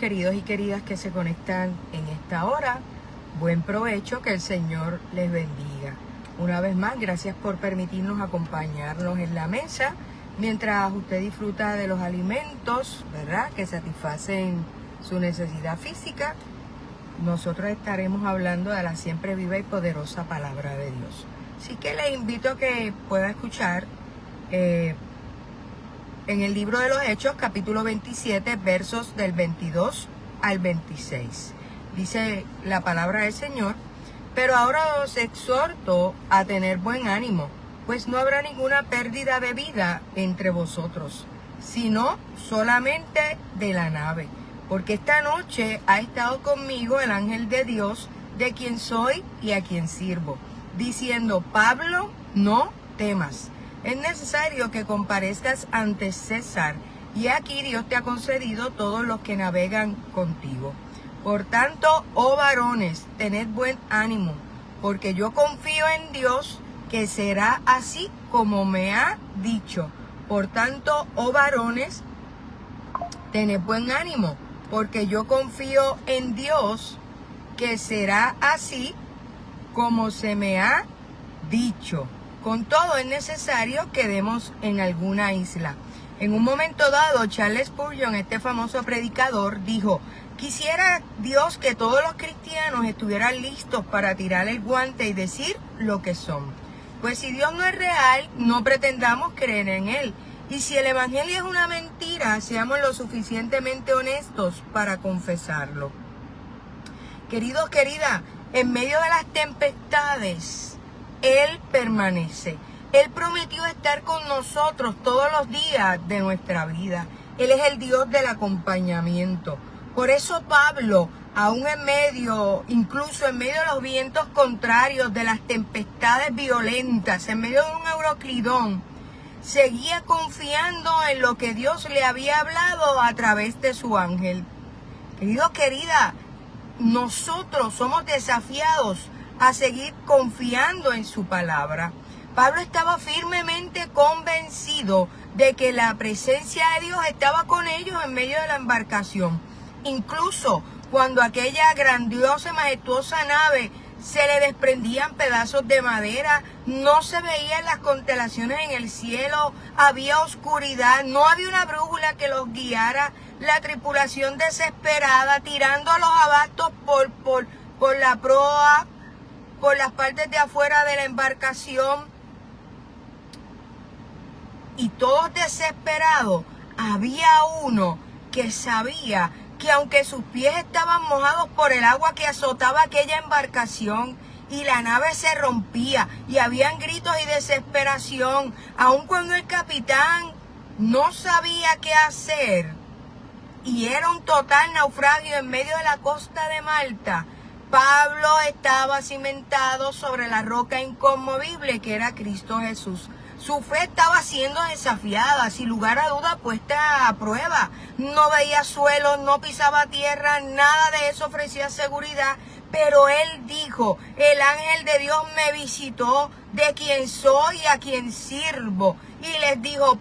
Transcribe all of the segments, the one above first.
queridos y queridas que se conectan en esta hora. Buen provecho, que el Señor les bendiga. Una vez más, gracias por permitirnos acompañarnos en la mesa mientras usted disfruta de los alimentos, ¿verdad?, que satisfacen su necesidad física. Nosotros estaremos hablando de la siempre viva y poderosa palabra de Dios. Así que le invito a que pueda escuchar en el libro de los Hechos, capítulo 27, versos del 22 al 26. Dice la palabra del Señor: pero ahora os exhorto a tener buen ánimo, pues no habrá ninguna pérdida de vida entre vosotros, sino solamente de la nave. Porque esta noche ha estado conmigo el ángel de Dios, de quien soy y a quien sirvo, diciendo: Pablo, no temas. Es necesario que comparezcas ante César, y aquí Dios te ha concedido todos los que navegan contigo. Por tanto, oh varones, tened buen ánimo, porque yo confío en Dios, que será así como me ha dicho. Por tanto, oh varones, tened buen ánimo, porque yo confío en Dios, que será así como se me ha dicho. Con todo, es necesario que demos en alguna isla. En un momento dado, Charles Spurgeon, este famoso predicador, dijo: quisiera Dios que todos los cristianos estuvieran listos para tirar el guante y decir lo que son. Pues si Dios no es real, no pretendamos creer en Él. Y si el Evangelio es una mentira, seamos lo suficientemente honestos para confesarlo. Queridos, queridas, en medio de las tempestades, Él permanece. Él prometió estar con nosotros todos los días de nuestra vida. Él es el Dios del acompañamiento. Por eso Pablo, aún incluso en medio de los vientos contrarios, de las tempestades violentas, en medio de un Euroclidón, seguía confiando en lo que Dios le había hablado a través de su ángel. Querido, querida, nosotros somos desafiados a seguir confiando en su palabra. Pablo estaba firmemente convencido de que la presencia de Dios estaba con ellos en medio de la embarcación. Incluso cuando aquella grandiosa y majestuosa nave se le desprendían pedazos de madera, no se veían las constelaciones en el cielo, había oscuridad, no había una brújula que los guiara, la tripulación desesperada, tirando los abastos por la proa, por las partes de afuera de la embarcación, y todos desesperados. Había uno que sabía que aunque sus pies estaban mojados por el agua que azotaba aquella embarcación y la nave se rompía y habían gritos y desesperación, aun cuando el capitán no sabía qué hacer y era un total naufragio en medio de la costa de Malta, Pablo estaba cimentado sobre la roca inconmovible que era Cristo Jesús. Su fe estaba siendo desafiada, sin lugar a duda puesta a prueba. No veía suelo, no pisaba tierra, nada de eso ofrecía seguridad. Pero él dijo: el ángel de Dios me visitó, de quien soy y a quien sirvo. Y le dijo: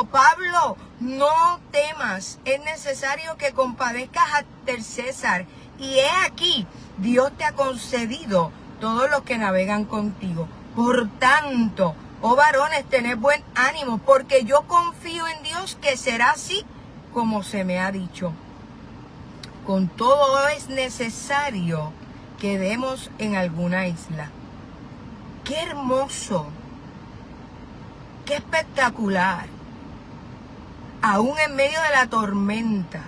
Pablo, no temas, es necesario que compadezcas ante el César. Y he aquí, Dios te ha concedido todos los que navegan contigo. Por tanto, oh varones, tened buen ánimo, porque yo confío en Dios, que será así como se me ha dicho. Con todo, es necesario que demos en alguna isla. ¡Qué hermoso! ¡Qué espectacular! Aún en medio de la tormenta,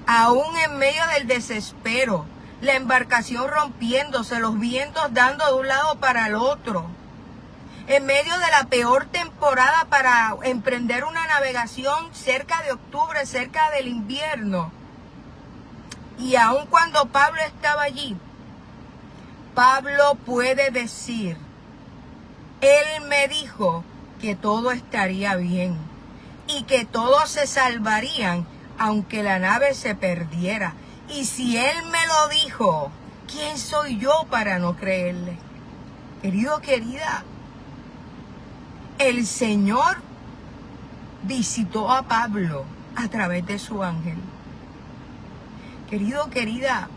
aún en medio del desespero, la embarcación rompiéndose, los vientos dando de un lado para el otro, en medio de la peor temporada para emprender una navegación, cerca de octubre, cerca del invierno. Y aun cuando Pablo estaba allí, Pablo puede decir: Él me dijo que todo estaría bien y que todos se salvarían aunque la nave se perdiera. Y si Él me lo dijo, ¿quién soy yo para no creerle? Querido, querida, el Señor visitó a Pablo a través de su ángel. Querido, querida,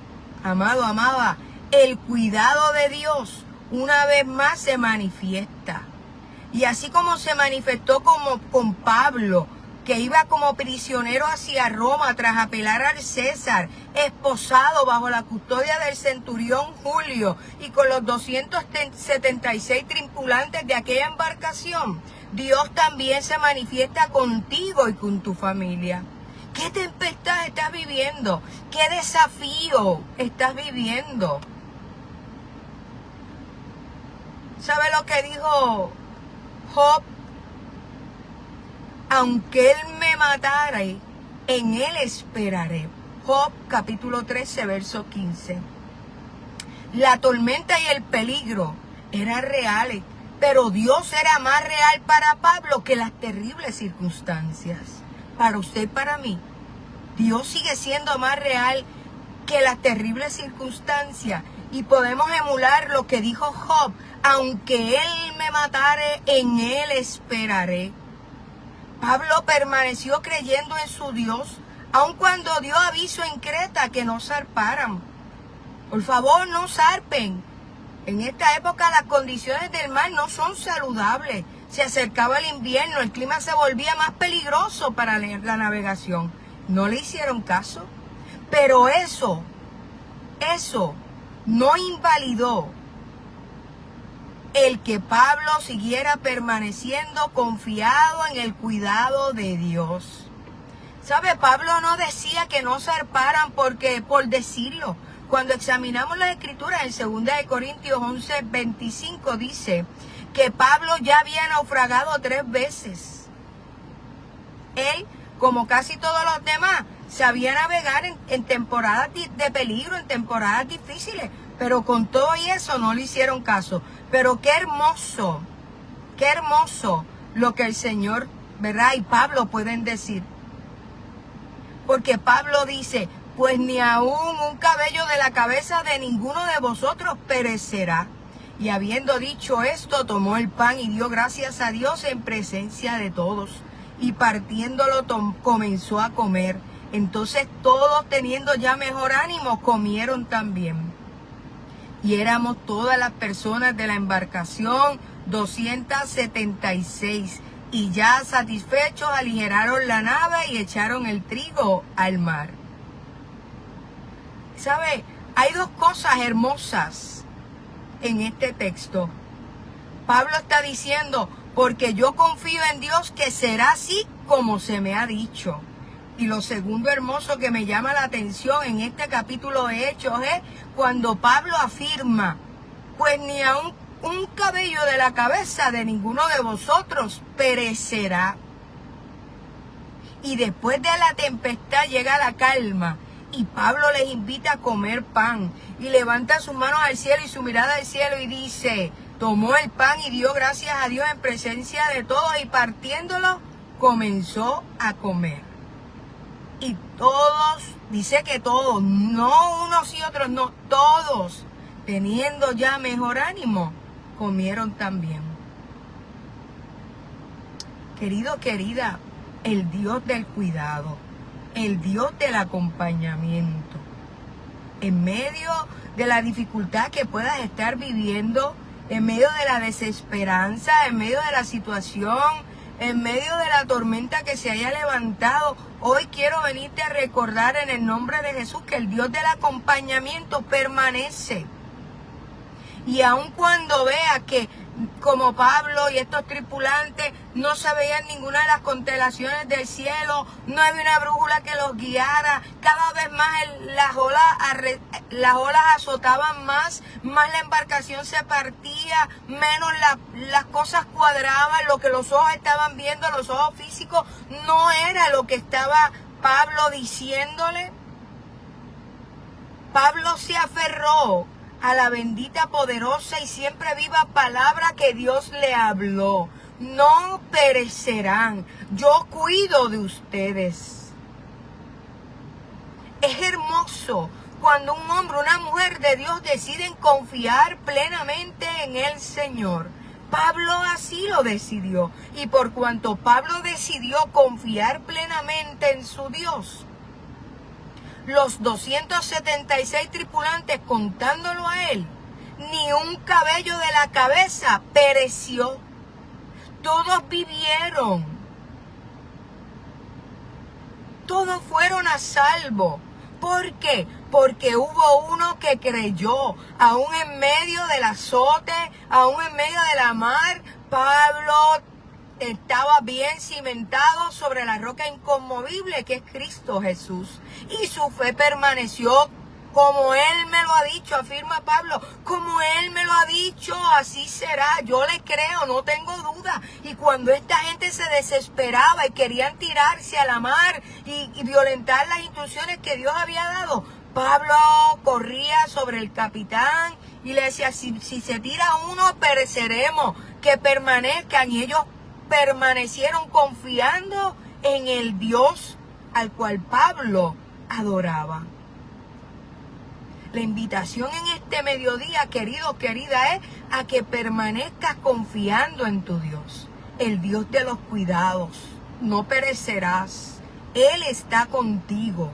amado, amada, el cuidado de Dios una vez más se manifiesta. Y así como se manifestó con Pablo, que iba como prisionero hacia Roma tras apelar al César, esposado bajo la custodia del centurión Julio y con los 276 tripulantes de aquella embarcación, Dios también se manifiesta contigo y con tu familia. ¿Qué tempestad estás viviendo? ¿Qué desafío estás viviendo? ¿Sabe lo que dijo Job? Aunque él me matare, en él esperaré. Job capítulo 13, verso 15. La tormenta y el peligro eran reales, pero Dios era más real para Pablo que las terribles circunstancias. Para usted y para mí, Dios sigue siendo más real que las terribles circunstancias. Y podemos emular lo que dijo Job: aunque él me matare, en él esperaré. Pablo permaneció creyendo en su Dios, aun cuando dio aviso en Creta que no zarparan. Por favor, no zarpen. En esta época las condiciones del mar no son saludables. Se acercaba el invierno, el clima se volvía más peligroso para la navegación. No le hicieron caso. Pero eso no invalidó el que Pablo siguiera permaneciendo confiado en el cuidado de Dios. ¿Sabe? Pablo no decía que no zarparan por decirlo. Cuando examinamos las escrituras en 2 Corintios 11, 25 dice que Pablo ya había naufragado 3 veces. Él, como casi todos los demás, sabía navegar en temporadas de peligro, en temporadas difíciles, pero con todo y eso no le hicieron caso. Pero qué hermoso lo que el Señor, ¿verdad?, y Pablo pueden decir. Porque Pablo dice: pues ni aún un cabello de la cabeza de ninguno de vosotros perecerá. Y habiendo dicho esto, tomó el pan y dio gracias a Dios en presencia de todos. Y partiéndolo comenzó a comer. Entonces todos, teniendo ya mejor ánimo, comieron también. Y éramos todas las personas de la embarcación 276. Y ya satisfechos aligeraron la nave y echaron el trigo al mar. ¿Sabe? Hay 2 cosas hermosas en este texto. Pablo está diciendo: porque yo confío en Dios que será así como se me ha dicho. Y lo segundo hermoso que me llama la atención en este capítulo de Hechos es cuando Pablo afirma: pues ni aun un cabello de la cabeza de ninguno de vosotros perecerá. Y después de la tempestad llega la calma. Y Pablo les invita a comer pan. Y levanta sus manos al cielo y su mirada al cielo y dice: tomó el pan y dio gracias a Dios en presencia de todos. Y partiéndolo, comenzó a comer. Y todos, dice que todos, no unos y otros, no, todos, teniendo ya mejor ánimo, comieron también. Querido, querida, el Dios del cuidado, el Dios del acompañamiento, en medio de la dificultad que puedas estar viviendo, en medio de la desesperanza, en medio de la situación, en medio de la tormenta que se haya levantado, hoy quiero venirte a recordar en el nombre de Jesús que el Dios del acompañamiento permanece. Y aun cuando vea que, como Pablo y estos tripulantes, no se veían ninguna de las constelaciones del cielo, no había una brújula que los guiara, cada vez más las olas azotaban más la embarcación se partía, menos las cosas cuadraban, lo que los ojos estaban viendo, los ojos físicos, no era lo que estaba Pablo diciéndole. Pablo se aferró a la bendita, poderosa y siempre viva palabra que Dios le habló. No perecerán, yo cuido de ustedes. Es hermoso cuando un hombre, una mujer de Dios deciden confiar plenamente en el Señor. Pablo así lo decidió. Y por cuanto Pablo decidió confiar plenamente en su Dios, los 276 tripulantes contándolo a él, ni un cabello de la cabeza pereció. Todos vivieron. Todos fueron a salvo. ¿Por qué? Porque hubo uno que creyó, aún en medio del azote, aún en medio de la mar. Pablo estaba bien cimentado sobre la roca inconmovible que es Cristo Jesús. Y su fe permaneció como Él me lo ha dicho, afirma Pablo, como Él me lo ha dicho, así será. Yo le creo, no tengo duda. Y cuando esta gente se desesperaba y querían tirarse a la mar y violentar las instrucciones que Dios había dado, Pablo corría sobre el capitán y le decía, si se tira uno, pereceremos, que permanezcan. Y ellos permanecieron confiando en el Dios al cual Pablo adoraba. La invitación en este mediodía, querido, querida, es a que permanezcas confiando en tu Dios, el Dios de los cuidados. No perecerás. Él está contigo.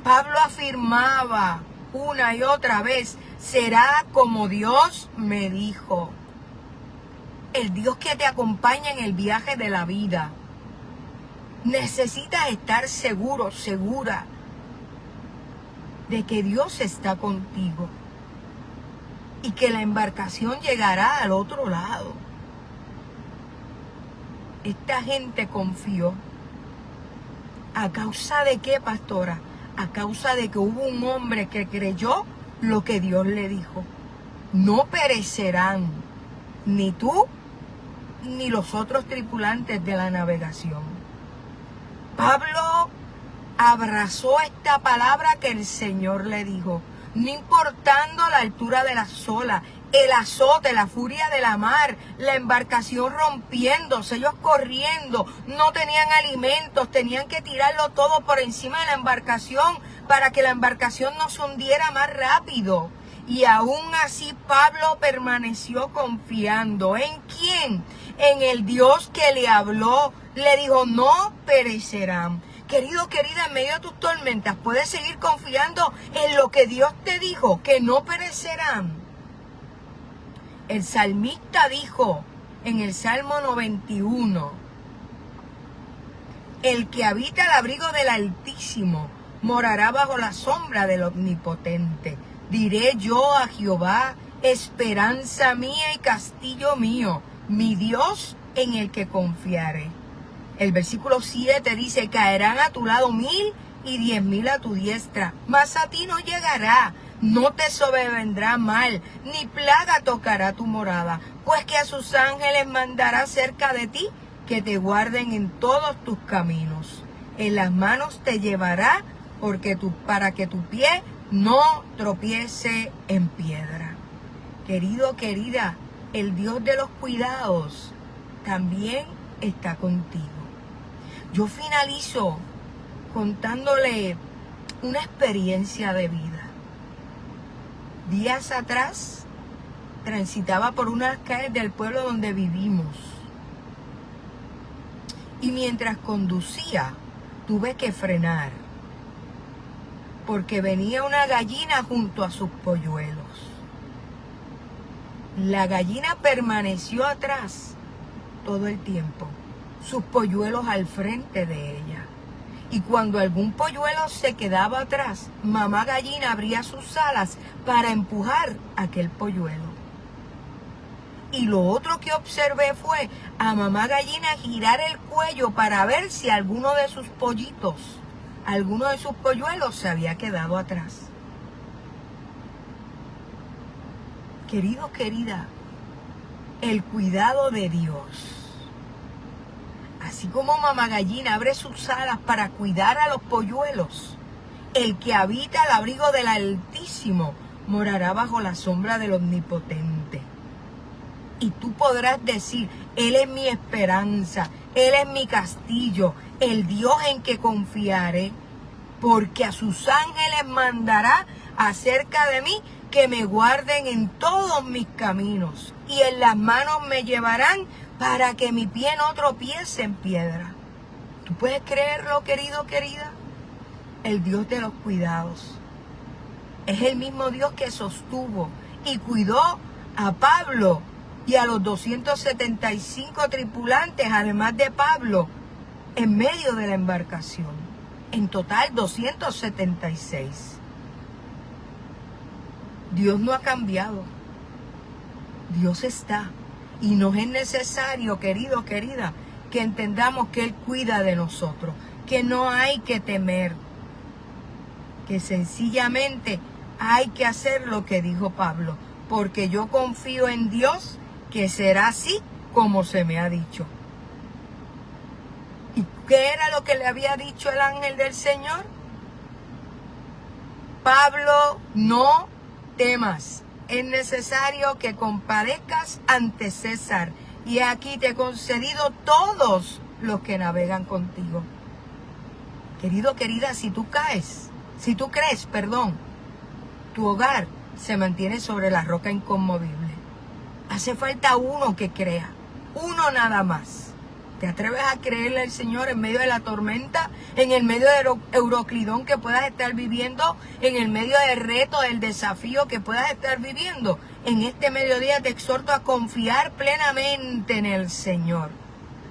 Pablo afirmaba una y otra vez, será como Dios me dijo. El Dios que te acompaña en el viaje de la vida. Necesitas estar seguro, segura de que Dios está contigo y que la embarcación llegará al otro lado. Esta gente confió. ¿A causa de qué, pastora? A causa de que hubo un hombre que creyó lo que Dios le dijo. No perecerán, ni tú ni los otros tripulantes de la navegación. Pablo abrazó esta palabra que el Señor le dijo, no importando la altura de las olas, el azote, la furia de la mar, la embarcación rompiéndose, ellos corriendo, no tenían alimentos, tenían que tirarlo todo por encima de la embarcación para que la embarcación no se hundiera más rápido. Y aún así Pablo permaneció confiando. ¿En quién? En el Dios que le habló, le dijo, no perecerán. Querido, querida, en medio de tus tormentas, puedes seguir confiando en lo que Dios te dijo, que no perecerán. El salmista dijo en el Salmo 91, el que habita el abrigo del Altísimo morará bajo la sombra del Omnipotente. Diré yo a Jehová, esperanza mía y castillo mío, mi Dios en el que confiaré. El versículo 7 dice, caerán a tu lado 1000 y 10.000 a tu diestra, mas a ti no llegará, no te sobrevendrá mal, ni plaga tocará tu morada, pues que a sus ángeles mandará cerca de ti, que te guarden en todos tus caminos. En las manos te llevará, para que tu pie no tropiece en piedra. Querido, querida, el Dios de los cuidados también está contigo. Yo finalizo contándole una experiencia de vida. Días atrás transitaba por unas calles del pueblo donde vivimos. Y mientras conducía, tuve que frenar, porque venía una gallina junto a sus polluelos. La gallina permaneció atrás todo el tiempo, sus polluelos al frente de ella. Y cuando algún polluelo se quedaba atrás, mamá gallina abría sus alas para empujar aquel polluelo. Y lo otro que observé fue a mamá gallina girar el cuello para ver si alguno de sus pollitos, alguno de sus polluelos se había quedado atrás. Querido, querida, el cuidado de Dios. Así como mamá gallina abre sus alas para cuidar a los polluelos, el que habita al abrigo del Altísimo morará bajo la sombra del Omnipotente. Y tú podrás decir, Él es mi esperanza, Él es mi castillo, el Dios en que confiaré, porque a sus ángeles mandará acerca de mí que me guarden en todos mis caminos, y en las manos me llevarán para que mi pie no tropiece en piedra. ¿Tú puedes creerlo, querido, querida? el Dios de los cuidados. Es el mismo Dios que sostuvo y cuidó a Pablo y a los 275 tripulantes, además de Pablo, en medio de la embarcación. En total 276. Dios no ha cambiado. Dios está. Y nos es necesario, querido, querida, que entendamos que Él cuida de nosotros, que no hay que temer, que sencillamente hay que hacer lo que dijo Pablo, porque yo confío en Dios que será así como se me ha dicho. ¿Y qué era lo que le había dicho el ángel del Señor? Pablo, no temas. Es necesario que comparezcas ante César. Y aquí te he concedido todos los que navegan contigo. Querido, querida, si tú crees, tu hogar se mantiene sobre la roca inconmovible. Hace falta uno que crea, uno nada más. ¿Te atreves a creerle al Señor en medio de la tormenta, en el medio del Euroclidón que puedas estar viviendo, en el medio del reto, del desafío que puedas estar viviendo? En este mediodía te exhorto a confiar plenamente en el Señor,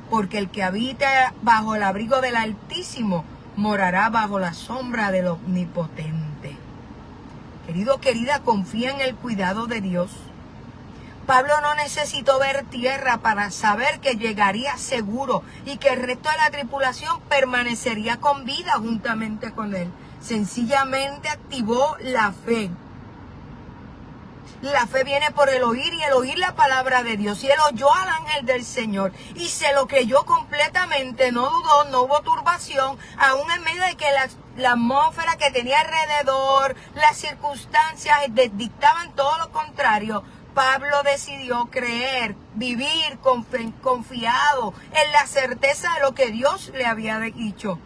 porque el que habita bajo el abrigo del Altísimo morará bajo la sombra del Omnipotente. Querido, querida, confía en el cuidado de Dios. Pablo no necesitó ver tierra para saber que llegaría seguro y que el resto de la tripulación permanecería con vida juntamente con él. Sencillamente activó la fe. La fe viene por el oír y el oír la palabra de Dios. Y él oyó al ángel del Señor y se lo creyó completamente, no dudó, no hubo turbación, aún en medio de que la atmósfera que tenía alrededor, las circunstancias dictaban todo lo contrario. Pablo decidió creer, vivir confiado en la certeza de lo que Dios le había dicho.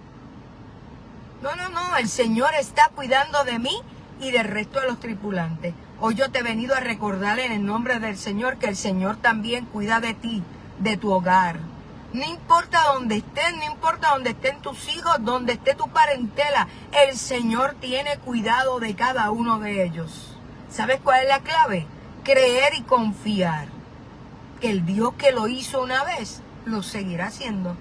No, el Señor está cuidando de mí y del resto de los tripulantes. Hoy yo te he venido a recordar en el nombre del Señor que el Señor también cuida de ti, de tu hogar. No importa dónde estés, no importa dónde estén tus hijos, dónde esté tu parentela, el Señor tiene cuidado de cada uno de ellos. ¿Sabes cuál es la clave? Creer y confiar que el Dios que lo hizo una vez, lo seguirá haciendo.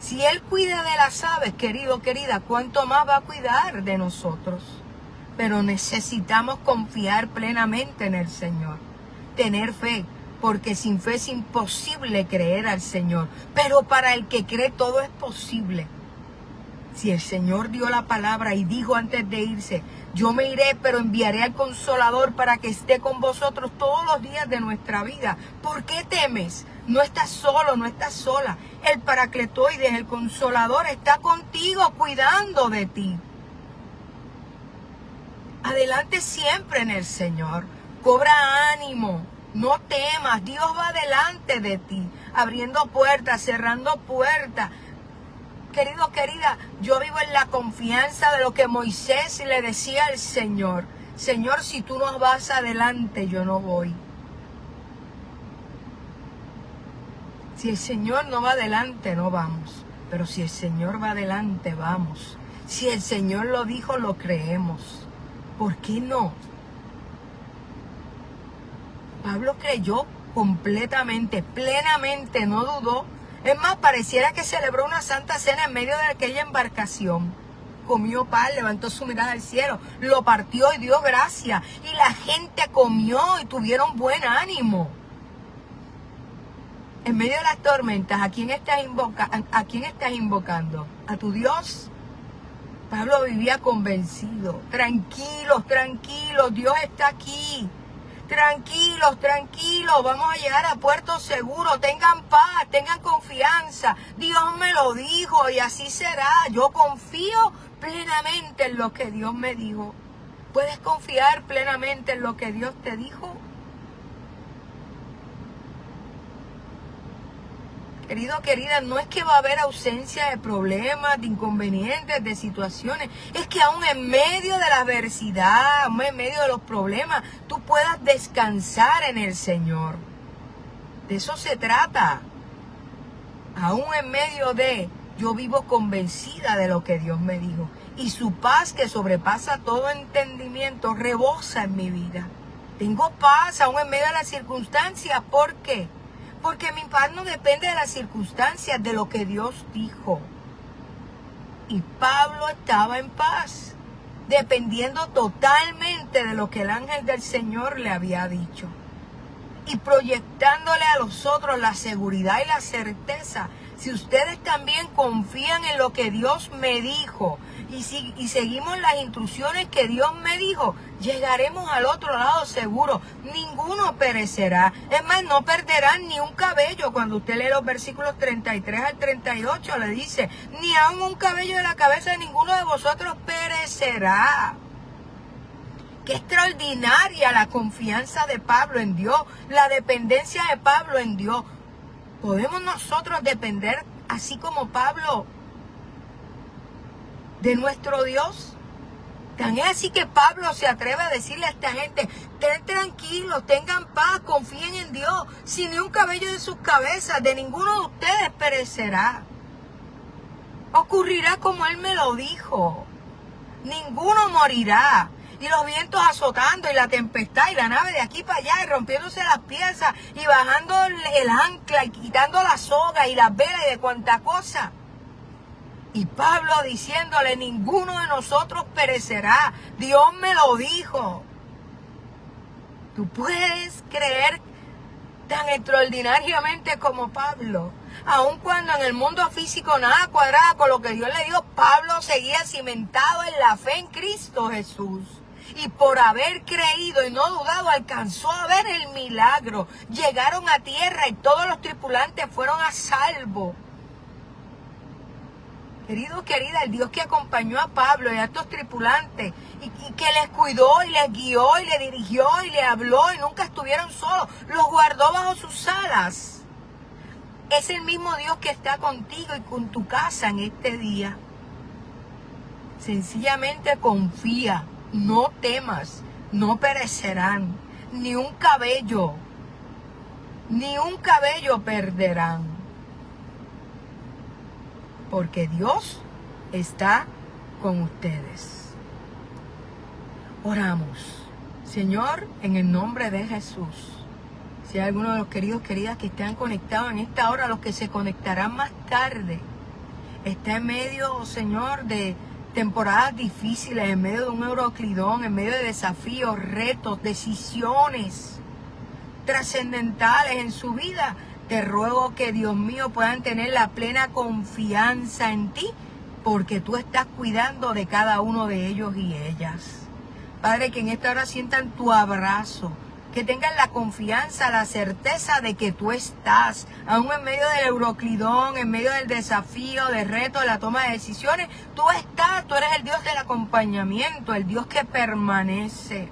Si Él cuida de las aves, querido, querida, ¿cuánto más va a cuidar de nosotros? Pero necesitamos confiar plenamente en el Señor, tener fe, porque sin fe es imposible creer al Señor. Pero para el que cree todo es posible. Si el Señor dio la palabra y dijo antes de irse, yo me iré, pero enviaré al Consolador para que esté con vosotros todos los días de nuestra vida. ¿Por qué temes? No estás solo, no estás sola. El Paracletoides, el Consolador, está contigo, cuidando de ti. Adelante siempre en el Señor. Cobra ánimo. No temas. Dios va delante de ti, abriendo puertas, cerrando puertas. Querido, querida, yo vivo en la confianza de lo que Moisés le decía al Señor. Señor, si tú no vas adelante, yo no voy. Si el Señor no va adelante, no vamos. Pero si el Señor va adelante, vamos. Si el Señor lo dijo, lo creemos. ¿Por qué no? Pablo creyó completamente, plenamente, no dudó. Es más, pareciera que celebró una santa cena en medio de aquella embarcación. Comió pan, levantó su mirada al cielo, lo partió y dio gracias. Y la gente comió y tuvieron buen ánimo. En medio de las tormentas, ¿a quién estás invocando? ¿A tu Dios? Pablo vivía convencido. Tranquilos, tranquilos, Dios está aquí. Tranquilos, tranquilos, vamos a llegar a puerto seguro. Tengan paz, tengan confianza. Dios me lo dijo y así será. Yo confío plenamente en lo que Dios me dijo. ¿Puedes confiar plenamente en lo que Dios te dijo? Querido, querida, no es que va a haber ausencia de problemas, de inconvenientes, de situaciones. Es que aún en medio de la adversidad, aún en medio de los problemas, tú puedas descansar en el Señor. De eso se trata. Aún en medio de Yo vivo convencida de lo que Dios me dijo. Y su paz, que sobrepasa todo entendimiento, rebosa en mi vida. Tengo paz aún en medio de las circunstancias. ¿Por qué? Porque mi paz no depende de las circunstancias, de lo que Dios dijo. Y Pablo estaba en paz, dependiendo totalmente de lo que el ángel del Señor le había dicho. Y proyectándole a los otros la seguridad y la certeza. Si ustedes también confían en lo que Dios me dijo y seguimos las instrucciones que Dios me dijo, llegaremos al otro lado seguro. Ninguno perecerá. Es más, no perderán ni un cabello. Cuando usted lee los versículos 33 al 38, le dice, ni aun un cabello de la cabeza de ninguno de vosotros perecerá. Qué extraordinaria la confianza de Pablo en Dios, la dependencia de Pablo en Dios. ¿Podemos nosotros depender, así como Pablo, de nuestro Dios? Tan es así que Pablo se atreve a decirle a esta gente, estén tranquilos, tengan paz, confíen en Dios. Si ni un cabello de sus cabezas, de ninguno de ustedes perecerá. Ocurrirá como Él me lo dijo. Ninguno morirá. Y los vientos azotando, y la tempestad, y la nave de aquí para allá, y rompiéndose las piezas, y bajando el ancla, y quitando la soga, y las velas, y de cuanta cosa. Y Pablo diciéndole, ninguno de nosotros perecerá. Dios me lo dijo. Tú puedes creer tan extraordinariamente como Pablo. Aun cuando en el mundo físico nada cuadraba con lo que Dios le dijo, Pablo seguía cimentado en la fe en Cristo Jesús. Y por haber creído y no dudado, alcanzó a ver el milagro. Llegaron a tierra y todos los tripulantes fueron a salvo. Querido, querida, el Dios que acompañó a Pablo y a estos tripulantes y que les cuidó y les guió y les dirigió y les habló y nunca estuvieron solos, los guardó bajo sus alas. Es el mismo Dios que está contigo y con tu casa en este día. Sencillamente confía, no temas, no perecerán, ni un cabello perderán. Porque Dios está con ustedes. Oramos. Señor, en el nombre de Jesús. Si hay alguno de los queridos, queridas que están conectados en esta hora, los que se conectarán más tarde, está en medio, Señor, de temporadas difíciles, en medio de un Euroclidón, en medio de desafíos, retos, decisiones trascendentales en su vida, te ruego que, Dios mío, puedan tener la plena confianza en ti, porque tú estás cuidando de cada uno de ellos y ellas. Padre, que en esta hora sientan tu abrazo, que tengan la confianza, la certeza de que tú estás, aún en medio del Euroclidón, en medio del desafío, del reto, de la toma de decisiones. Tú estás, tú eres el Dios del acompañamiento, el Dios que permanece.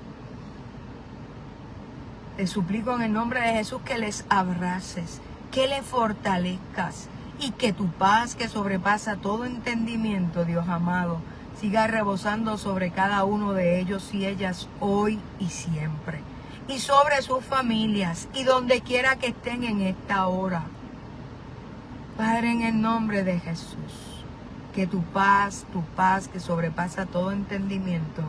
Te suplico en el nombre de Jesús que les abraces, que les fortalezcas y que tu paz, que sobrepasa todo entendimiento, Dios amado, siga rebosando sobre cada uno de ellos y ellas hoy y siempre. Y sobre sus familias y donde quiera que estén en esta hora. Padre, en el nombre de Jesús, que tu paz que sobrepasa todo entendimiento,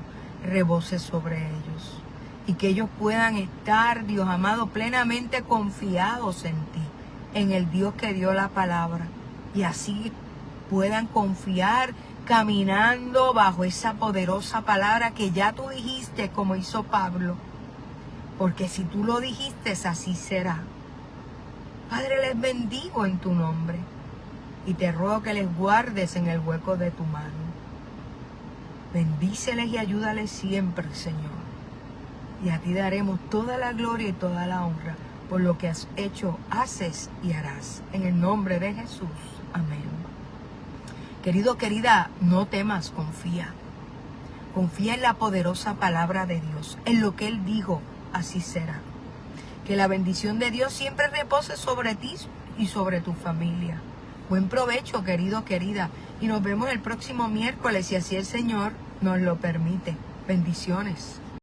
rebose sobre ellos. Y que ellos puedan estar, Dios amado, plenamente confiados en ti, en el Dios que dio la palabra. Y así puedan confiar caminando bajo esa poderosa palabra que ya tú dijiste, como hizo Pablo. Porque si tú lo dijiste, así será. Padre, les bendigo en tu nombre. Y te ruego que les guardes en el hueco de tu mano. Bendíceles y ayúdales siempre, Señor. Y a ti daremos toda la gloria y toda la honra por lo que has hecho, haces y harás. En el nombre de Jesús. Amén. Querido, querida, no temas, confía. Confía en la poderosa palabra de Dios, en lo que Él dijo. Así será. Que la bendición de Dios siempre repose sobre ti y sobre tu familia. Buen provecho, querido, querida. Y nos vemos el próximo miércoles, si así el Señor nos lo permite. Bendiciones.